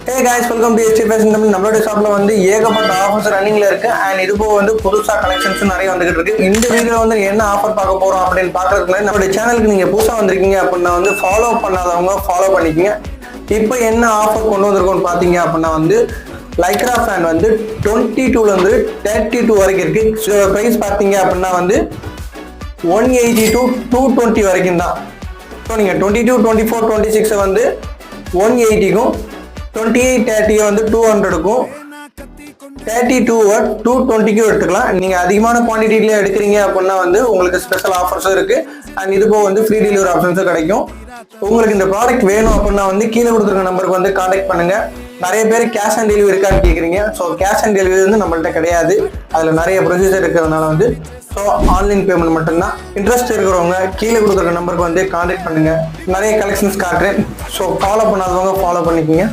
Hey guys, welcome to HT Fashion. நம்மளோட ஷாப்ல வந்து ஏகப்பட்ட ஆஃபர்ஸ் ரன்னிங்ல இருக்கு அண்ட் இது போக வந்து புதுசா கலெக்ஷன்ஸ் நிறைய வந்துகிட்டு இருக்கு. இந்த வீடியோல வந்து என்ன ஆஃபர் பார்க்க போறோம் அப்படின்னு பார்க்கறதுக்கு முன்னாடி நம்மளோட சேனலுக்கு நீங்க புதுசா வந்திருக்கீங்க அப்படின்னா வந்து ஃபாலோ பண்ணாதவங்க ஃபாலோ பண்ணிக்கங்க. இப்போ என்ன ஆஃபர் கொண்டு வந்திருக்கோம்னு பாத்தீங்க அப்படின்னா வந்து லைக்ரா ஃபேன் வந்து 22 ல இருந்து 32 வரைக்கும் இருக்கு. பிரைஸ் பாத்தீங்க அப்படின்னா வந்து 180 to 220 வரைக்கும் தான். ஸோ நீங்க 22, 24, 26 வந்து 180க்கும் 28, 30 வந்து 200க்கும் 32 220க்கும் எடுத்துக்கலாம். நீங்க அதிகமான குவான்டிட்டியில எடுக்கிறீங்க அப்படின்னா வந்து உங்களுக்கு ஸ்பெஷல் ஆஃபர்ஸும் இருக்கு அண்ட் இது போக வந்து ஃப்ரீ டெலிவரி ஆப்ஷன்ஸும் கிடைக்கும். உங்களுக்கு இந்த ப்ராடக்ட் வேணும் அப்படின்னா வந்து கீழே கொடுத்துருக்க நம்பருக்கு வந்து கான்டாக்ட் பண்ணுங்க. நிறைய பேர் கேஷ் ஆன் டெலிவரி இருக்கான்னு கேட்குறீங்க. ஸோ கேஷ் ஆன் டெலிவரி வந்து நம்மள்ட்ட கிடையாது. அதில் நிறைய ப்ரொசீஜர் இருக்கிறதுனால வந்து ஸோ ஆன்லைன் பேமெண்ட் மட்டும்தான். இன்ட்ரெஸ்ட் இருக்கிறவங்க கீழே கொடுத்துருக்க நம்பருக்கு வந்து கான்டாக்ட் பண்ணுங்க. நிறைய கலெக்ஷன்ஸ் காட்டுறேன். ஸோ ஃபாலோ பண்ணாதவங்க ஃபாலோ பண்ணிக்கோங்க.